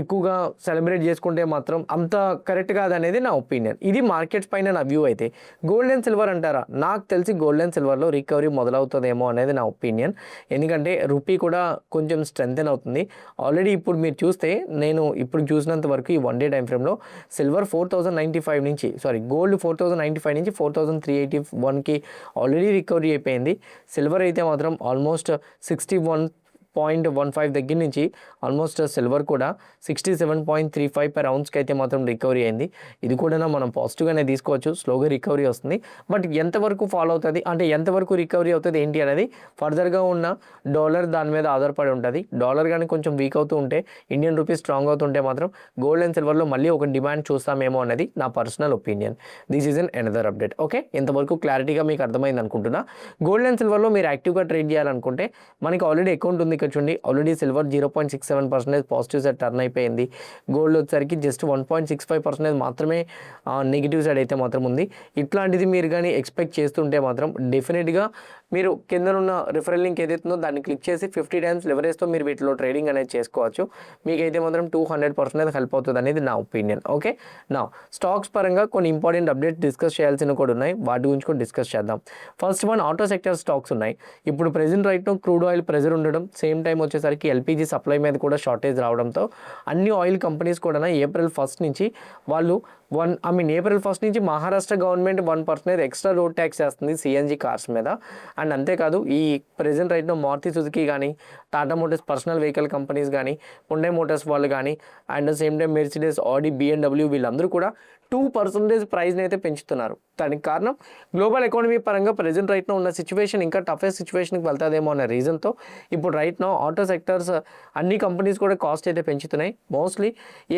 ఎక్కువగా సెలబ్రేట్ చేసుకుంటే మాత్రం అంత కరెక్ట్ కాదనేది నా ఒపీనియన్. ఇది మార్కెట్స్ పైన నా వ్యూ. అయితే గోల్డ్ అండ్ సిల్వర్ అంటారా? నాకు తెలిసి గోల్డ్ అండ్ సిల్వర్లో రికవరీ మొదలవుతుందేమో అనేది నా ఒపీనియన్. ఎందుకంటే రూపీ కూడా కొంచెం స్ట్రెంథెన్ అవుతుంది. ఆల్రెడీ ఇప్పుడు మీరు చూస్తే నేను ఇప్పుడు చూసినంత వరకు ఈ 1 డే టైం ఫ్రేమ్లో సిల్వర్ 4,095 నుంచి గోల్డ్ 4,095 నుంచి 4,381కి ఆల్రెడీ రికవరీ అయిపోయింది. సిల్వర్ అయితే మాత్రం ఆల్మోస్ట్ 61.15 దగ్గర నుంచి ఆల్మోస్ట్ సిల్వర్ కూడా 67.35 per ounceకి అయితే మాత్రం రికవరీ అయింది. ఇది కూడా మనం పాజిటివ్గానే తీసుకోవచ్చు. స్లోగా రికవరీ వస్తుంది. బట్ ఎంతవరకు ఫాలో అవుతుంది అంటే ఎంతవరకు రికవరీ అవుతుంది ఏంటి అనేది ఫర్దర్గా ఉన్న డాలర్ దాని మీద ఆధారపడి ఉంటుంది. డాలర్ కానీ కొంచెం వీక్ అవుతూ ఉంటే, ఇండియన్ రూపీ స్ట్రాంగ్ అవుతుంటే మాత్రం గోల్డ్ అండ్ సిల్వర్లో మళ్ళీ ఒక డిమాండ్ చూస్తామేమో అనేది నా personal opinion. This is an another update, okay. ఇంతవరకు క్లారిటీగా మీకు అర్థమైంది అనుకుంటున్నా. గోల్డ్ అండ్ సిల్వర్లో మీరు యాక్టివ్గా ట్రేడ్ చేయాలనుకుంటే మనకి ఆల్రెడీ అకౌంట్ ఉంది. ఇక్కడ చూడండి, already silver 0.67 6-7% positive side turn అయిపోయింది. గోల్డ్ వచ్చేసరికి జస్ట్ 1.65% మాత్రమే నెగిటివ్ సైడ్ అయితే మాత్రం ఉంది. ఇట్లాంటిది మీరు కానీ ఎక్స్పెక్ట్ చేస్తుంటే మాత్రం డెఫినెట్గా మీరు కిందనున్న రిఫరల్ లింక్ ఏదైతుందో దాన్ని క్లిక్ చేసి 50 టైమ్స్ లెవరేజ్తో మీరు వీటిలో ట్రేడింగ్ అనేది చేసుకోవచ్చు. మీకైతే మాత్రం 200% హెల్ప్ అవుతుంది అనేది నా ఒపీనియన్. ఓకే, నా స్టాక్స్ పరంగా కొన్ని ఇంపార్టెంట్ అప్డేట్స్ డిస్కస్ చేయాల్సినవి కూడా ఉన్నాయి, వాటి గురించి కూడా డిస్కస్ చేద్దాం. First one, auto sector stocks ఉన్నాయి. ఇప్పుడు ప్రెజెంట్ రైట్ను క్రూడ్ ఆయిల్ ప్రెజర్ ఉండడం, సేమ్ టైం వచ్చేసరికి ఎల్పిజి సప్లై మీద కూడా షార్టేజ్ రావడంతో అన్ని ఆయిల్ కంపెనీస్ కూడా ఏప్రిల్ 1 నుంచి వాళ్ళు ఏప్రిల్ 1 నుంచి Maharashtra government 1% extra road tax చేస్తుంది సిఎన్జి కార్స్ మీద. అండ్ అంతేకాదు ఈ ప్రెజెంట్ రైట్ను మారుతి సుజుకి కానీ, Tata Motors personal vehicle companies కానీ, హుండై మోటార్స్ వాళ్ళు కానీ, and same time Mercedes, Audi, BMW వీళ్ళందరూ కూడా 2% ప్రైస్ని అయితే పెంచుతున్నారు. దానికి కారణం గ్లోబల్ ఎకానమీ పరంగా ప్రెజెంట్ రైట్నో ఉన్న సిచ్యువేషన్ ఇంకా టఫెస్ట్ సిచ్యువేషన్కి వెళ్తాదేమో అనే రీజన్తో ఇప్పుడు రైట్నో ఆటో సెక్టర్స్ అన్ని కంపెనీస్ కూడా కాస్ట్ అయితే పెంచుతున్నాయి. మోస్ట్లీ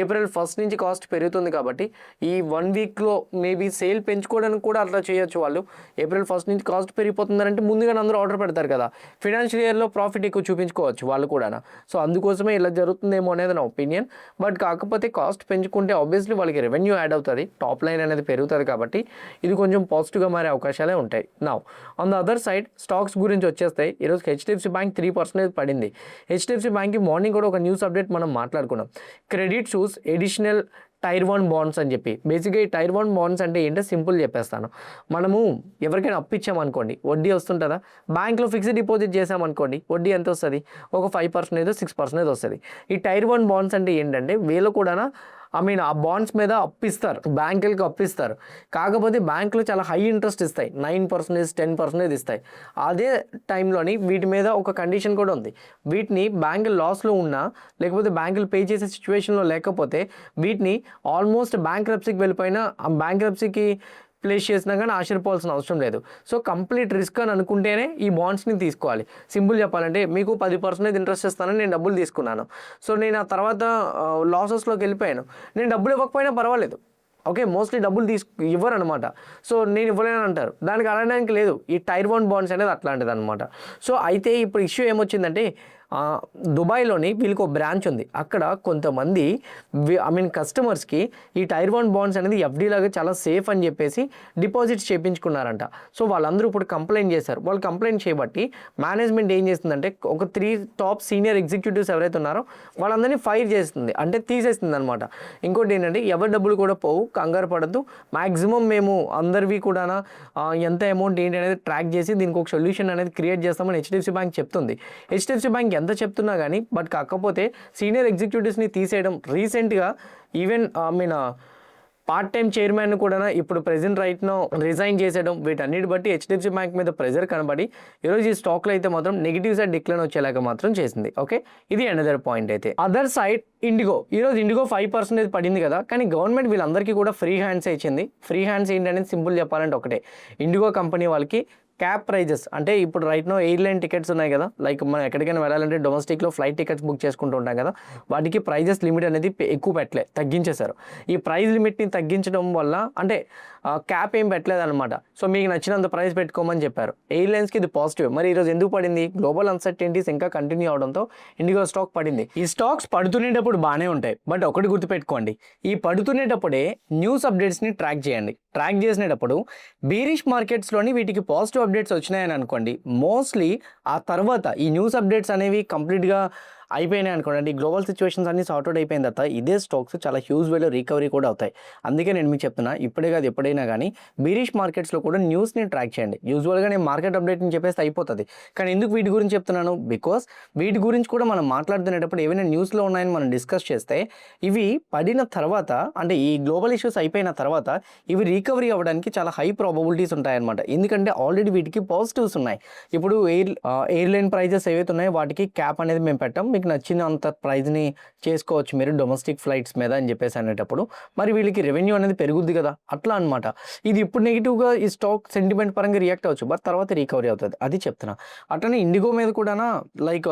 ఏప్రిల్ 1 నుంచి కాస్ట్ పెరుగుతుంది కాబట్టి ఈ 1 వీక్లో మేబీ సేల్ పెంచుకోవడానికి కూడా అట్లా చేయొచ్చు వాళ్ళు. ఏప్రిల్ 1 నుంచి కాస్ట్ పెరిగిపోతుందంటే ముందుగానే అందరూ ఆర్డర్ పెడతారు కదా, ఫినాన్షియల్ ఇయర్లో ప్రాఫిట్ ఎక్కువ చూపించుకోవచ్చు వాళ్ళు కూడా. సో అందుకోసమే ఇలా జరుగుతుందేమో అనేది నా ఒపీనియన్. బట్ కాకపోతే కాస్ట్ పెంచుకుంటే ఆబ్వియస్లీ వాళ్ళకి రెవెన్యూ యాడ్ అవుతుంది, టాప్ లైన్ అనేది పెరుగుతుంది కాబట్టి ఇది కొంచెం పాజిటివ్గా మారే అవకాశాలే ఉంటాయి. Now on the other side stocks గురించి వచ్చేస్తే ఈరోజు హెచ్డిఎఫ్సి బ్యాంక్ 3% పడింది. హెచ్డిఎఫ్సి బ్యాంక్కి మార్నింగ్ కూడా ఒక న్యూస్ అప్డేట్ మనం మాట్లాడుకున్నాం. క్రెడిట్ చూస్ ఎడిషనల్ టైర్ 1 బాండ్స్ అని చెప్పి. బేసిక్గా ఈ టైర్ 1 బాండ్స్ అంటే ఏంటో సింపుల్ చెప్పేస్తాను. మనము ఎవరికైనా అప్పిచ్చామనుకోండి, వడ్డీ వస్తుంటుందా? బ్యాంక్లో ఫిక్స్డ్ డిపాజిట్ చేసామనుకోండి, వడ్డీ ఎంత వస్తుంది? ఒక 5% 6% వస్తుంది. ఈ టైర్ 1 బాండ్స్ అంటే ఏంటంటే వీళ్ళు కూడా ఆ బాండ్స్ మీద అప్పిస్తారు, బ్యాంకులకు అప్పిస్తారు. కాకపోతే బ్యాంకులు చాలా హై ఇంట్రెస్ట్ ఇస్తాయి, 9% 10% ఇస్తాయి. అదే టైంలోని వీటి మీద ఒక కండిషన్ కూడా ఉంది. వీటిని బ్యాంకులు లాస్లో ఉన్నా లేకపోతే బ్యాంకులు పే చేసే సిచ్యువేషన్లో లేకపోతే వీటిని ఆల్మోస్ట్ బ్యాంక్రప్సీకి వెళ్ళిపోయినా ఆ బ్యాంక్రప్సీకి ప్లేస్ చేసినా కానీ ఆశ్చర్యపోవాల్సిన అవసరం లేదు. సో కంప్లీట్ రిస్క్ అని అనుకుంటేనే ఈ బాండ్స్ని తీసుకోవాలి. సింపుల్ చెప్పాలంటే మీకు 10% ఇంట్రెస్ట్ ఇస్తానని నేను డబ్బులు తీసుకున్నాను. సో నేను ఆ తర్వాత లాసెస్లోకి వెళ్ళిపోయాను. నేను డబ్బులు ఇవ్వకపోయినా పర్వాలేదు, ఓకే, మోస్ట్లీ డబ్బులు ఇవ్వరు అనమాట. సో నేను ఇవ్వలేను అంటారు. దానికి అనడానికి లేదు. ఈ టైర్ 1 బాండ్స్ అనేది అట్లాంటిది అనమాట. సో అయితే ఇప్పుడు ఇష్యూ ఏమొచ్చిందంటే దుబాయ్లోని వీళ్ళకి ఒక బ్రాంచ్ ఉంది. అక్కడ కొంతమంది కస్టమర్స్కి ఈ టైర్ 1 బాండ్స్ అనేది ఎఫ్డీ లాగా చాలా సేఫ్ అని చెప్పేసి డిపాజిట్స్ చేయించుకున్నారంట. సో వాళ్ళందరూ ఇప్పుడు కంప్లైంట్ చేశారు. వాళ్ళు కంప్లైంట్ చేయబట్టి మేనేజ్మెంట్ ఏం చేస్తుందంటే ఒక 3 టాప్ సీనియర్ ఎగ్జిక్యూటివ్స్ ఎవరైతే ఉన్నారో వాళ్ళందరినీ ఫైర్ చేస్తుంది, అంటే తీసేస్తుంది అనమాట. ఇంకోటి ఏంటంటే ఎవరి డబ్బులు కూడా పోవు, కంగారు పడద్దు, మ్యాక్సిమం మేము అందరివి కూడా ఎంత అమౌంట్ ఏంటి అనేది ట్రాక్ చేసి దీనికి ఒక సొల్యూషన్ అనేది క్రియేట్ చేస్తామని హెచ్డిఎఫ్సి బ్యాంక్ చెప్తుంది. హెచ్డిఎఫ్సి బ్యాంక్ ఎంత చెప్తున్నా కానీ బట్ కాకపోతే సీనియర్ ఎగ్జిక్యూటివ్స్ని తీసేయడం రీసెంట్గా ఈవెన్ పార్ట్ టైం చైర్మన్ కూడా ఇప్పుడు ప్రెజెంట్ రైట్ను రిజైన్ చేసేయడం, వీటన్నిటి బట్టి హెచ్డిఎఫ్సి బ్యాంక్ మీద ప్రెజర్ కనబడి ఈరోజు ఈ స్టాక్లో అయితే మాత్రం నెగిటివ్ సైడ్ డిక్లైన్ వచ్చేలాగా మాత్రం చేసింది. ఓకే, ఇది అనదర్ పాయింట్. అయితే అదర్ సైడ్ ఇండిగో, ఈరోజు ఇండిగో 5% పడింది కదా, కానీ గవర్నమెంట్ వీళ్ళందరికీ కూడా ఫ్రీ హ్యాండ్స్ ఇచ్చింది. ఫ్రీ హ్యాండ్స్ ఏంటనేది సింపుల్ చెప్పాలంటే ఒకటే, ఇండిగో కంపెనీ వాళ్ళకి క్యాప్ ప్రైజెస్ అంటే ఇప్పుడు రైట్నో ఎయిర్లైన్ టికెట్స్ ఉన్నాయి కదా, లైక్ మనం ఎక్కడికైనా వెళ్ళాలంటే డొమెస్టిక్లో ఫ్లైట్ టికెట్స్ బుక్ చేసుకుంటూ ఉంటాం కదా, వాటికి ప్రైజెస్ లిమిట్ అనేది ఎక్కువ తగ్గించేశారు. ఈ ప్రైస్ లిమిట్ని తగ్గించడం వల్ల అంటే క్యాప్ ఏం పెట్టలేదు అనమాట. సో మీకు నచ్చినంత ప్రైస్ పెట్టుకోమని చెప్పారు. ఎయిర్లైన్స్కి ఇది పాజిటివ్. మరి ఈరోజు ఎందుకు పడింది? గ్లోబల్ అన్సర్టెనిటీస్ ఇంకా కంటిన్యూ అవడంతో ఇండిగో స్టాక్ పడింది. ఈ స్టాక్స్ పడుతునేటప్పుడు బాగానే ఉంటాయి, బట్ ఒకటి గుర్తుపెట్టుకోండి, ఈ పడుతునేటప్పుడే న్యూస్ అప్డేట్స్ని ట్రాక్ చేయండి. ట్రాక్ చేసినప్పుడు బీరిష్ మార్కెట్స్లోని వీటికి పాజిటివ్ అప్డేట్స్ వచ్చినాయని అనుకోండి, మోస్ట్లీ ఆ తర్వాత ఈ న్యూస్ అప్డేట్స్ అనేవి కంప్లీట్గా అయిపోయినాయి అనుకోండి, గ్లోబల్ సిచ్యువేషన్స్ అన్ని సార్ట్అవుట్ అయిపోయిన తర్వాత ఇదే స్టాక్స్ చాలా హ్యూజ్ వేలో రికవరీ కూడా అవుతాయి. అందుకే నేను మీకు చెప్తున్నా, ఇప్పుడే కాదు ఎప్పుడైనా కానీ బీరిష్ మార్కెట్స్లో కూడా న్యూస్ని ట్రాక్ చేయండి. యూజువల్గా నేను మార్కెట్ అప్డేట్ని చెప్పేస్తే అయిపోతుంది, కానీ ఎందుకు వీటి గురించి చెప్తున్నాను? బికాస్ వీటి గురించి కూడా మనం మాట్లాడుతునేటప్పుడు ఏవైనా న్యూస్లో ఉన్నాయని మనం డిస్కస్ చేస్తే ఇవి పడిన తర్వాత అంటే ఈ గ్లోబల్ ఇష్యూస్ అయిపోయిన తర్వాత ఇవి రికవరీ అవ్వడానికి చాలా హై ప్రాబబిలిటీస్ ఉంటాయన్నమాట. ఎందుకంటే ఆల్రెడీ వీటికి పాజిటివ్స్ ఉన్నాయి. ఇప్పుడు ఎయిర్లైన్ ప్రైజెస్ ఏవైతే ఉన్నాయో వాటికి క్యాప్ అనేది మేము పెట్టాం, మీకు నచ్చినంత ప్రైజ్ని చేసుకోవచ్చు మీరు డొమెస్టిక్ ఫ్లైట్స్ మీద అని చెప్పేసి అనేటప్పుడు మరి వీళ్ళకి రెవెన్యూ అనేది పెరుగుద్ది కదా, అట్లా అనమాట. ఇది ఇప్పుడు నెగిటివ్గా ఈ స్టాక్ సెంటిమెంట్ పరంగా రియాక్ట్ అవ్వచ్చు, బట్ తర్వాత రికవరీ అవుతుంది, అది చెప్తున్నా. అట్లనే ఇండిగో మీద కూడా లైక్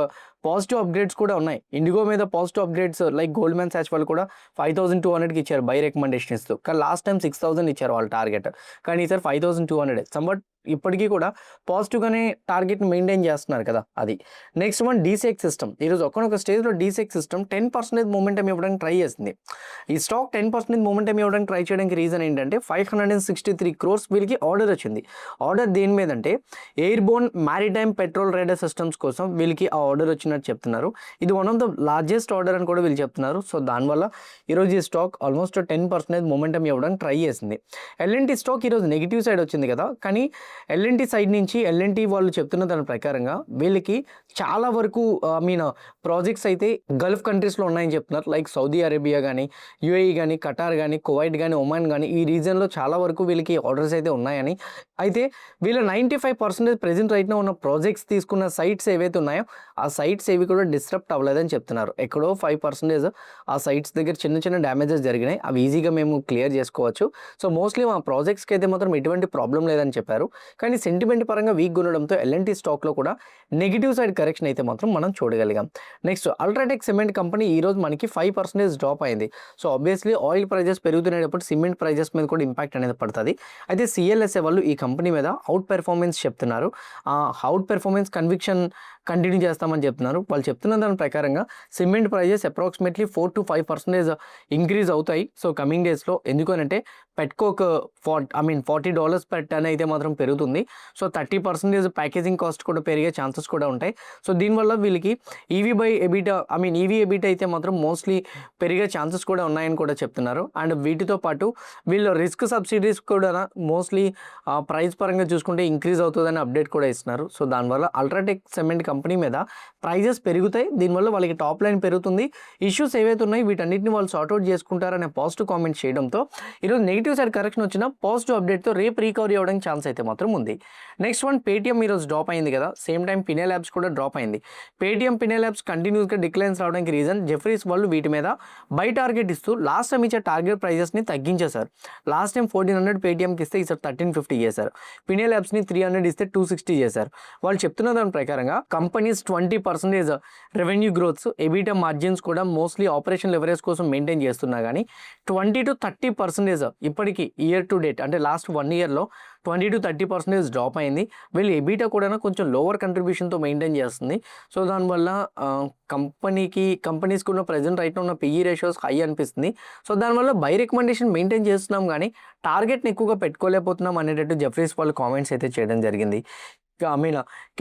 పాజిటివ్ అప్గ్రేడ్స్ కూడా ఉన్నాయి. ఇండిగో మీద పాజిటివ్ అప్గ్రేడ్స్ లైక్ గోల్డ్‌మ్యాన్ సాచ్ వాళ్ళు కూడా 5200కి ఇచ్చారు బై రికమెండేషన్ ఇస్తూ. కానీ లాస్ట్ టైం 6000 ఇచ్చారు వాళ్ళ టార్గెట్. కానీ ఈసారి 5200 సంబట్ ఇప్పటికీ కూడా పాజిటివ్‌గానే టార్గెట్‌ని మెయింటైన్ చేస్తున్నారు కదా అది. Next one DCX system. ఈరోజు ఒకానొక స్టేజ్‌లో డీసీఎక్స్ సిస్టమ్ 10% మొమెంటమ్ ఇవ్వడానికి ట్రై చేసింది. ఈ స్టాక్ 10% మొమెంటమ్ ఇవ్వడానికి ట్రై చేయడానికి రీజన్ ఏంటంటే 563 క్రోర్స్ వీళ్ళకి ఆర్డర్ వచ్చింది. ఆర్డర్ దేని మీద అంటే airborne maritime patrol radar systems కోసం వీళ్ళకి ఆ ఆర్డర్ వచ్చినట్టు చెప్తున్నారు. ఇది one of the largest order అని కూడా వీళ్ళు చెప్తున్నారు. సో దానివల్ల ఈరోజు ఈ స్టాక్ ఆల్మోస్ట్ 10% మొమెంటమ్ ఇవ్వడానికి ట్రై చేసింది. ఎల్ఎన్టీ స్టాక్ ఈరోజు నెగిటివ్ సైడ్ వచ్చింది కదా, కానీ ఎల్ఎన్టీ సైడ్ నుంచి ఎల్ఎన్టీ వాళ్ళు చెప్తున్న దాని ప్రకారంగా వీళ్ళకి చాలా వరకు ప్రాజెక్ట్స్ అయితే గల్ఫ్ కంట్రీస్లో ఉన్నాయని చెప్తున్నారు. లైక్ సౌదీ అరేబియా కానీ, యూఏఈ కానీ, ఖటార్ కానీ, కువైట్ కానీ, ఒమాన్ కానీ ఈ రీజన్లో చాలా వరకు వీళ్ళకి ఆర్డర్స్ అయితే ఉన్నాయని. అయితే వీళ్ళ 95% ప్రెజెంట్ రైట్న ఉన్న ప్రాజెక్ట్స్ తీసుకున్న సైట్స్ ఏవైతే ఉన్నాయో ఆ సైట్స్ ఏవి కూడా డిస్టర్బ్ అవ్వలేదని చెప్తున్నారు. ఎక్కడో 5% ఆ సైట్స్ దగ్గర చిన్న చిన్న డ్యామేజెస్ జరిగినాయి. అవి ఈజీగా మేము క్లియర్ చేసుకోవచ్చు. సో మోస్ట్లీ మా ప్రాజెక్ట్స్కి అయితే మాత్రం ఎటువంటి ప్రాబ్లం లేదని చెప్పారు. కానీ సెంటిమెంట్ పరంగా వీక్ ఉండడంతో ఎల్ఎన్టీ స్టాక్లో కూడా నెగిటివ్ సైడ్ కరెక్షన్ అయితే మాత్రం మనం చూడగలిగాం. నెక్స్ట్ అల్ట్రాటెక్ సిమెంట్ కంపెనీ ఈరోజు మనకి 5% డ్రాప్ అయింది. సో ఆబ్వియస్లీ ఆయిల్ ప్రైజెస్ పెరుగుతున్నప్పుడు సిమెంట్ ప్రైజెస్ మీద కూడా ఇంపాక్ట్ అనేది పడుతుంది. అయితే సిఎల్ఎస్ఏ వాళ్ళు ఈ కంపెనీ మీద అవుట్ పెర్ఫార్మెన్స్ చెప్తున్నారు. అవుట్ పెర్ఫార్మెన్స్ కన్విక్షన్ కంటిన్యూ చేస్తామని చెప్తున్నారు. వాళ్ళు చెప్తున్న దాని ప్రకారంగా cement prices approximately 4 to 5% increase అవుతాయి. సో కమింగ్ డేస్లో ఎందుకనంటే పెట్కోక్ $40 per ton అయితే మాత్రం పెరుగుతుంది. సో 30% ప్యాకేజింగ్ కాస్ట్ కూడా పెరిగే ఛాన్సెస్ కూడా ఉంటాయి. సో దీనివల్ల వీళ్ళకి ఈవీ ఎబిటా అయితే మాత్రం మోస్ట్లీ పెరిగే ఛాన్సెస్ కూడా ఉన్నాయని కూడా చెప్తున్నారు. అండ్ వీటితో పాటు వీళ్ళు రిస్క్ సబ్సిడీస్ కూడా మోస్ట్లీ ప్రైస్ పరంగా చూసుకుంటే ఇంక్రీజ్ అవుతుందని అప్డేట్ కూడా ఇస్తున్నారు. సో దానివల్ల అల్ట్రాటెక్ సిమెంట్ కంపెనీ మీద ప్రైజెస్ పెరుగుతాయి. దీనివల్ల వాళ్ళకి టాప్ లైన్ పెరుగుతుంది. ఇష్యూస్ ఏవైతే ఉన్నాయి వీటన్నిటిని వాళ్ళు సార్ట్అవుట్ చేసుకుంటారనే పాజిటివ్ కామెంట్ చేయడంతో ఈరోజు నెగిటివ్ సైడ్ కరెక్షన్ వచ్చిన పాజిటివ్ అప్డేట్తో రేపు రికవరీ అవ్వడానికి ఛాన్స్ అయితే మాత్రం ఉంది. నెక్స్ట్ వన్ పేటీఎం ఈరోజు డ్రాప్ అయింది కదా, సేమ్ టైం పినే ల్యాబ్స్ కూడా డ్రాప్ అయింది. పేటీఎం పినే ల్యాబ్స్ కంటిన్యూస్గా డిక్లైన్స్ రావడానికి రీజన్ జెఫ్రీస్ వాళ్ళు వీటి మీద బై టార్గెట్ ఇస్తూ లాస్ట్ టైం ఇచ్చే టార్గెట్ ప్రైజెస్ని తగ్గించేశారు. లాస్ట్ టైం 1400 పేటీఎంకి ఇస్తే ఈసారి 1350 చేశారు. పినే ల్యాబ్స్ని 300 ఇస్తే 260 చేశారు. వాళ్ళు చెప్తున్న దాని ప్రకారంగా companies 20% revenue growths, EBITDA margins కూడా మోస్ట్లీ ఆపరేషన్ లెవరేజ్ కోసం మెయింటైన్ చేస్తున్నా కానీ 20 to 30% ఇప్పటికీ ఇయర్ టు డేట్ అంటే లాస్ట్ 1 yearలో 20 to 30% డ్రాప్ అయింది. వీళ్ళు ఎబిటా కూడా కొంచెం లోవర్ కంట్రిబ్యూషన్తో మెయింటైన్ చేస్తుంది. సో దానివల్ల కంపెనీస్కి ఉన్న ప్రజెంట్ రైట్ ఉన్న పిఈ రేషియోస్ హై అనిపిస్తుంది. సో దానివల్ల బై రికమెండేషన్ మెయింటైన్ చేస్తున్నాం కానీ టార్గెట్ని ఎక్కువగా పెట్టుకోలేకపోతున్నాం అనేటట్టు జెఫ్రీస్ వాళ్ళు కామెంట్స్ అయితే చేయడం జరిగింది.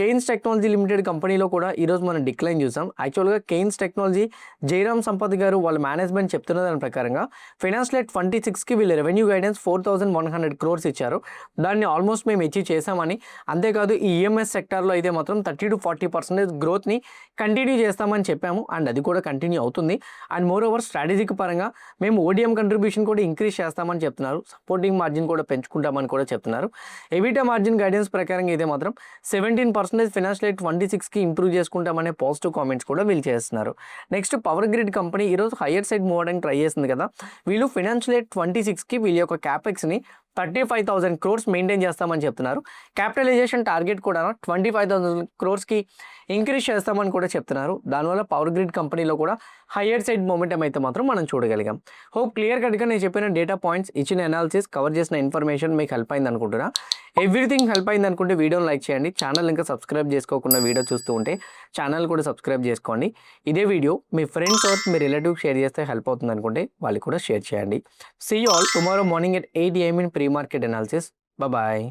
కెయిన్స్ టెక్నాలజీ లిమిటెడ్ కంపెనీలో కూడా ఈరోజు మనం డిక్లైన్ చూసాం. యాక్చువల్గా కెయిన్స్ టెక్నాలజీ జయరామ్ సంపత్ గారు వాళ్ళ మేనేజ్మెంట్ చెప్తున్న దాని ప్రకారంగా ఫైనాన్షియల్ ఇయర్ 26కి వీళ్ళ రెవెన్యూ గైడెన్స్ 4100 crores ఇచ్చారు. దాన్ని ఆల్మోస్ట్ మేము అచీవ్ చేసామని, అంతేకాదు ఈ ఈఎంఎస్ సెక్టార్లో అయితే మాత్రం 30 to 40% గ్రోత్ని కంటిన్యూ చేస్తామని చెప్పాము. అండ్ అది కూడా కంటిన్యూ అవుతుంది. అండ్ మోర్ ఓవర్ స్ట్రాటజిక్ పరంగా మేము ఓడిఎం కంట్రిబ్యూషన్ కూడా ఇంక్రీజ్ చేస్తామని చెప్తున్నారు. సపోర్టింగ్ మార్జిన్ కూడా పెంచుకుంటామని కూడా చెప్తున్నారు. ఎబిటా మార్జిన్ గైడెన్స్ ప్రకారంగా అయితే మాత్రం 17% ఫైనాన్షియల్ ఇయర్ 26కి ఇంప్రూవ్ చేసుకుంటామనే పాజిటివ్ కామెంట్స్ కూడా వీళ్ళు చేస్తున్నారు. నెక్స్ట్ పవర్ గ్రిడ్ కంపెనీ ఈరోజు హయ్యర్ సైడ్ మూవ్ అవడానికి ట్రై చేస్తుంది కదా. వీళ్ళు ఫైనాన్షియల్ ఇయర్ 26కి వీళ్ళ యొక్క క్యాపెక్స్ని 35,000 crores మెయింటైన్ చేస్తామని చెప్తున్నారు. క్యాపిటలైజేషన్ టార్గెట్ కూడా 25,000 crores ఇంక్రీజ్ చేస్తామని కూడా చెప్తున్నారు. దానివల్ల పవర్ గ్రిడ్ కంపెనీలో కూడా హయ్యర్ సైడ్ మొమెంటం అయితే మాత్రం మనం చూడగలిగాం. హోప్ క్లియర్ కట్గా నేను చెప్పిన డేటా పాయింట్స్, ఇచ్చిన అనాలిసిస్, కవర్ చేసిన ఇన్ఫర్మేషన్ మీకు హెల్ప్ అయింది అనుకుంటున్నా. ఎవ్రీథింగ్ హెల్ప్ అయింది అనుకుంటే వీడియోని లైక్ చేయండి. ఛానల్ ఇంకా సబ్స్క్రైబ్ చేసుకోకుండా వీడియో చూస్తూ ఉంటే ఛానల్ కూడా సబ్స్క్రైబ్ చేసుకోండి. ఇదే వీడియో మీ ఫ్రెండ్స్ ఆర్ మీ రిలేటివ్స్ షేర్ చేస్తే హెల్ప్ అవుతుంది అనుకుంటే వాళ్ళు కూడా షేర్ చేయండి. See you all tomorrow morning at 8 AM in pre-market analysis. Bye bye.